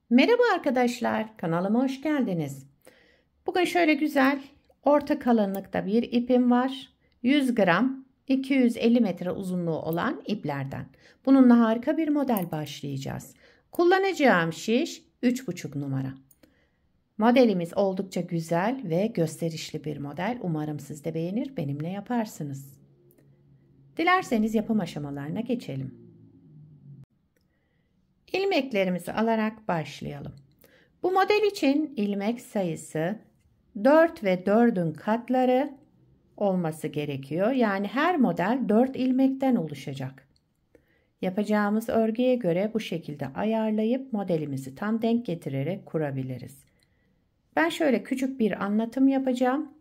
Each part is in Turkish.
Merhaba arkadaşlar, kanalıma hoş geldiniz. Bugün şöyle güzel, orta kalınlıkta bir ipim var. 100 gram, 250 metre uzunluğu olan iplerden. Bununla harika bir model başlayacağız. Kullanacağım şiş 3,5 numara. Modelimiz oldukça güzel ve gösterişli bir model. Umarım siz de beğenir, benimle yaparsınız. Dilerseniz yapım aşamalarına geçelim. İlmeklerimizi alarak başlayalım. Bu model için ilmek sayısı 4 ve 4'ün katları olması gerekiyor. Yani her model 4 ilmekten oluşacak. Yapacağımız örgüye göre bu şekilde ayarlayıp modelimizi tam denk getirerek kurabiliriz. Ben şöyle küçük bir anlatım yapacağım.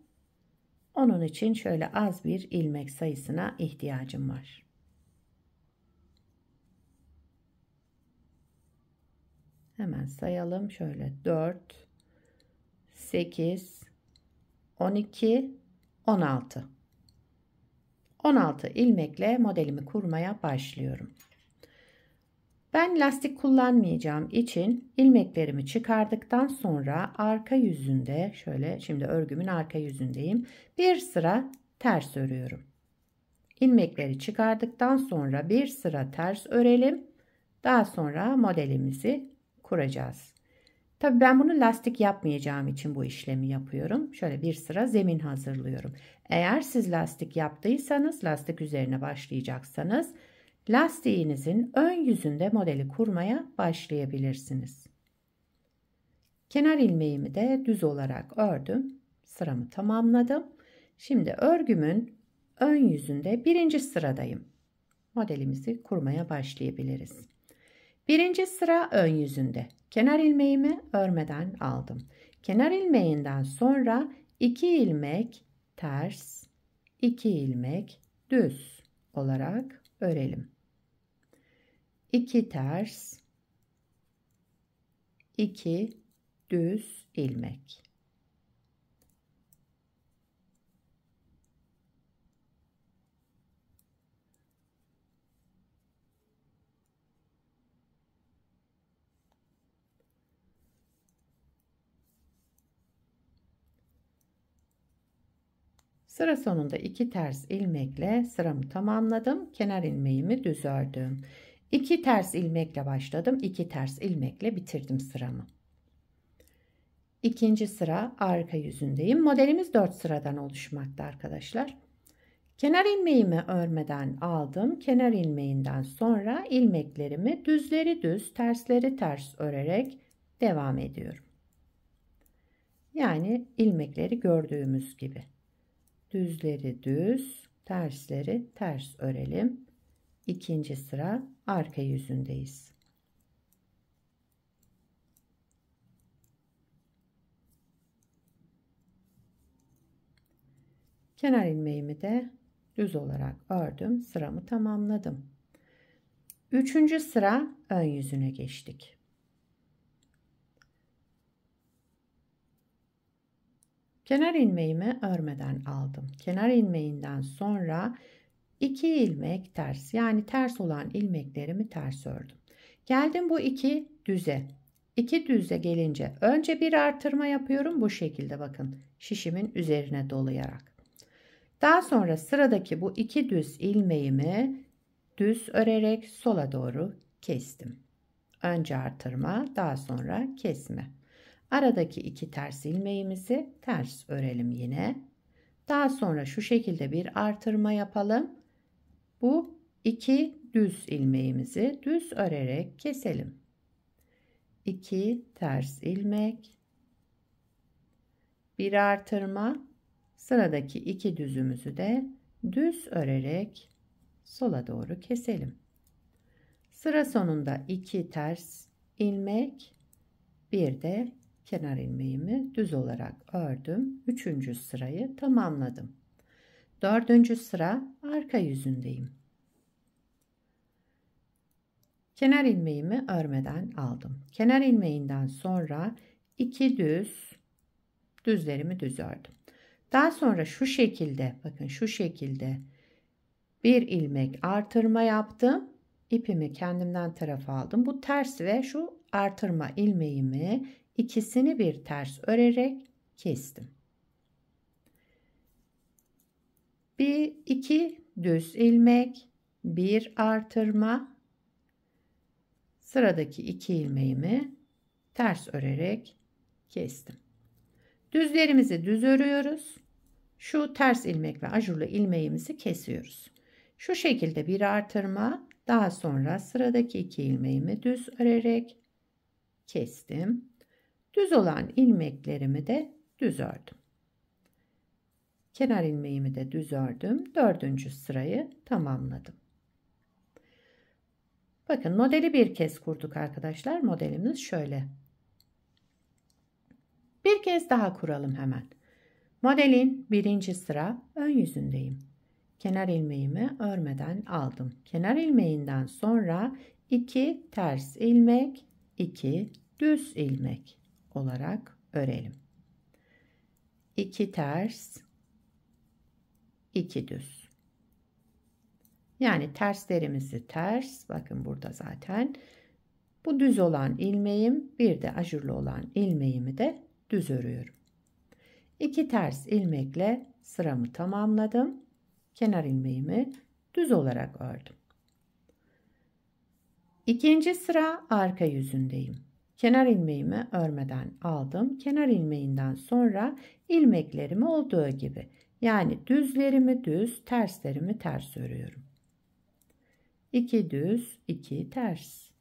Onun için şöyle az bir ilmek sayısına ihtiyacım var. Hemen sayalım. Şöyle 4, 8, 12, 16. 16 ilmekle modelimi kurmaya başlıyorum. Ben lastik kullanmayacağım için ilmeklerimi çıkardıktan sonra arka yüzünde şöyle şimdi örgümün arka yüzündeyim. Bir sıra ters örüyorum. İlmekleri çıkardıktan sonra bir sıra ters örelim. Daha sonra modelimizi kuracağız. Tabii ben bunu lastik yapmayacağım için bu işlemi yapıyorum. Şöyle bir sıra zemin hazırlıyorum. Eğer siz lastik yaptıysanız, lastik üzerine başlayacaksanız lastiğinizin ön yüzünde modeli kurmaya başlayabilirsiniz. Kenar ilmeğimi de düz olarak ördüm. Sıramı tamamladım. Şimdi örgümün ön yüzünde birinci sıradayım. Modelimizi kurmaya başlayabiliriz. Birinci sıra ön yüzünde. Kenar ilmeğimi örmeden aldım. Kenar ilmeğinden sonra 2 ilmek ters, 2 ilmek düz olarak örelim. 2 ters, 2 düz ilmek. Sıra sonunda 2 ters ilmekle sıramı tamamladım. Kenar ilmeğimi düz ördüm. 2 ters ilmekle başladım. 2 ters ilmekle bitirdim sıramı. İkinci sıra arka yüzündeyim. Modelimiz 4 sıradan oluşmakta arkadaşlar. Kenar ilmeğimi örmeden aldım. Kenar ilmeğinden sonra ilmeklerimi düzleri düz, tersleri ters örerek devam ediyorum. Yani ilmekleri gördüğümüz gibi. Düzleri düz, tersleri ters örelim. İkinci sıra arka yüzündeyiz. Kenar ilmeğimi de düz olarak ördüm. Sıramı tamamladım. Üçüncü sıra ön yüzüne geçtik. Kenar ilmeğimi örmeden aldım. Kenar ilmeğinden sonra 2 ilmek ters, yani ters olan ilmeklerimi ters ördüm. Geldim bu 2 düze. 2 düze gelince önce bir artırma yapıyorum bu şekilde, bakın, şişimin üzerine dolayarak. Daha sonra sıradaki bu 2 düz ilmeğimi düz örerek sola doğru kestim. Önce artırma, daha sonra kesme. Aradaki 2 ters ilmeğimizi ters örelim yine. Daha sonra şu şekilde bir artırma yapalım. Bu 2 düz ilmeğimizi düz örerek keselim. 2 ters ilmek, bir artırma, sıradaki 2 düzümüzü de düz örerek sola doğru keselim. Sıra sonunda 2 ters ilmek, bir de kenar ilmeğimi düz olarak ördüm. Üçüncü sırayı tamamladım. Dördüncü sıra arka yüzündeyim. Kenar ilmeğimi örmeden aldım. Kenar ilmeğinden sonra 2 düzlerimi düz ördüm. Daha sonra şu şekilde, bakın şu şekilde bir ilmek artırma yaptım. İpimi kendimden tarafa aldım. Bu ters ve şu artırma ilmeğimi ikisini bir ters örerek kestim. Bir iki düz ilmek, bir artırma, sıradaki 2 ilmeğimi ters örerek kestim. Düzlerimizi düz örüyoruz. Şu ters ilmek ve ajurlu ilmeğimizi kesiyoruz. Şu şekilde bir artırma, daha sonra sıradaki 2 ilmeğimi düz örerek kestim. Düz olan ilmeklerimi de düz ördüm. Kenar ilmeğimi de düz ördüm. 4. sırayı tamamladım. Bakın modeli bir kez kurduk arkadaşlar. Modelimiz şöyle. Bir kez daha kuralım hemen. Modelin 1. sıra ön yüzündeyim. Kenar ilmeğimi örmeden aldım. Kenar ilmeğinden sonra 2 ters ilmek, 2 düz ilmek olarak örelim. 2 ters, 2 düz. Yani terslerimizi ters, bakın burada zaten bu düz olan ilmeğim, bir de ajurlu olan ilmeğimi de düz örüyorum. 2 ters ilmekle sıramı tamamladım. Kenar ilmeğimi düz olarak ördüm. 2. sıra arka yüzündeyim. Kenar ilmeğimi örmeden aldım. Kenar ilmeğinden sonra ilmeklerimi olduğu gibi, yani düzlerimi düz, terslerimi ters örüyorum. 2 düz, 2 ters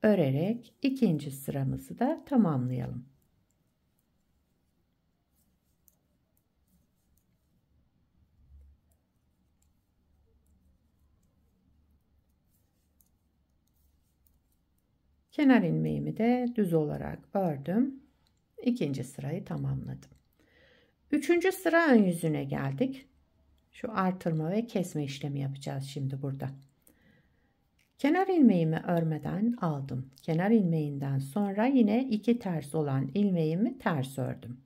örerek 2. sıramızı da tamamlayalım. Kenar ilmeğimi de düz olarak ördüm. 2. sırayı tamamladım. 3. sıra ön yüzüne geldik. Şu artırma ve kesme işlemi yapacağız şimdi burada. Kenar ilmeğimi örmeden aldım. Kenar ilmeğinden sonra yine 2 ters olan ilmeğimi ters ördüm.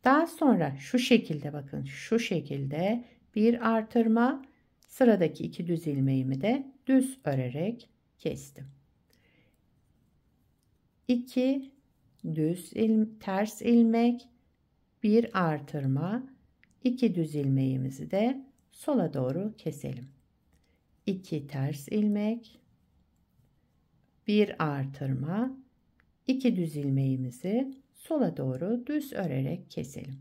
Daha sonra şu şekilde, bakın şu şekilde bir artırma, sıradaki 2 düz ilmeğimi de düz örerek kestim. 2 düz ters ilmek, bir artırma, 2 düz ilmeğimizi de sola doğru keselim. 2 ters ilmek, bir artırma, 2 düz ilmeğimizi sola doğru düz örerek keselim.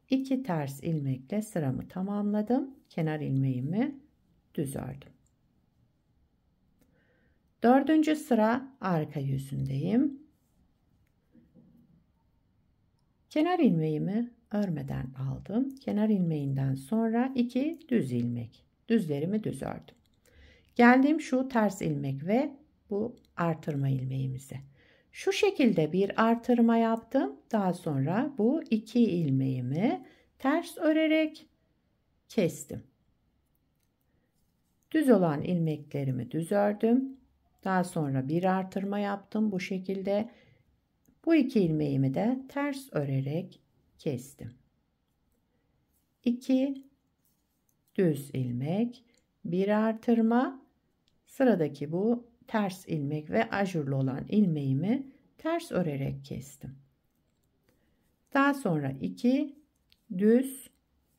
2 ters ilmekle sıramı tamamladım. Kenar ilmeğimi düz ördüm. 4. sıra arka yüzündeyim. Kenar ilmeğimi örmeden aldım. Kenar ilmeğinden sonra 2 düz ilmek. Düzlerimi düz ördüm. Geldim şu ters ilmek ve bu artırma ilmeğimize. Şu şekilde bir artırma yaptım. Daha sonra bu 2 ilmeğimi ters örerek kestim. Düz olan ilmeklerimi düz ördüm. Daha sonra bir artırma yaptım bu şekilde. Bu 2 ilmeğimi de ters örerek kestim. 2 düz ilmek, bir artırma, sıradaki bu ters ilmek ve ajurlu olan ilmeğimi ters örerek kestim. Daha sonra 2 düz,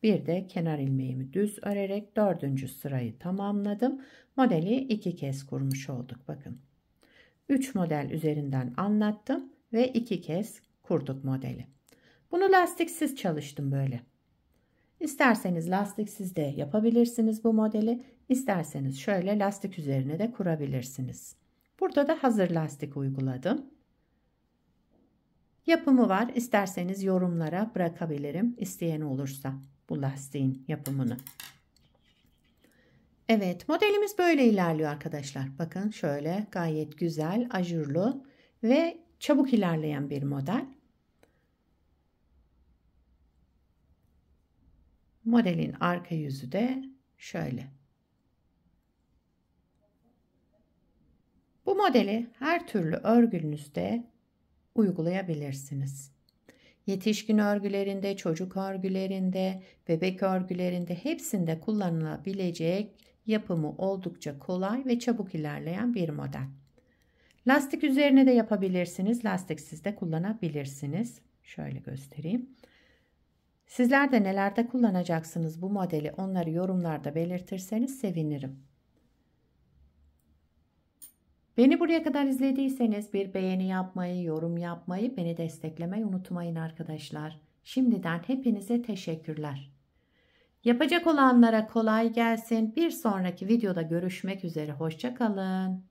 bir de kenar ilmeğimi düz örerek 4. sırayı tamamladım. Modeli 2 kez kurmuş olduk. Bakın 3 model üzerinden anlattım ve 2 kez kurduk modeli. Bunu lastiksiz çalıştım böyle. İsterseniz lastiksiz de yapabilirsiniz bu modeli. İsterseniz şöyle lastik üzerine de kurabilirsiniz. Burada da hazır lastik uyguladım. Yapımı var. İsterseniz yorumlara bırakabilirim, isteyen olursa bu lastiğin yapımını. Evet, modelimiz böyle ilerliyor arkadaşlar. Bakın şöyle gayet güzel, ajurlu ve çabuk ilerleyen bir model. Modelin arka yüzü de şöyle. Bu modeli her türlü örgünüzde uygulayabilirsiniz. Yetişkin örgülerinde, çocuk örgülerinde, bebek örgülerinde hepsinde kullanılabilecek, yapımı oldukça kolay ve çabuk ilerleyen bir model. Lastik üzerine de yapabilirsiniz. Lastiksiz de kullanabilirsiniz. Şöyle göstereyim. Sizler de nelerde kullanacaksınız bu modeli, onları yorumlarda belirtirseniz sevinirim. Beni buraya kadar izlediyseniz bir beğeni yapmayı, yorum yapmayı, beni desteklemeyi unutmayın arkadaşlar. Şimdiden hepinize teşekkürler. Yapacak olanlara kolay gelsin. Bir sonraki videoda görüşmek üzere. Hoşça kalın.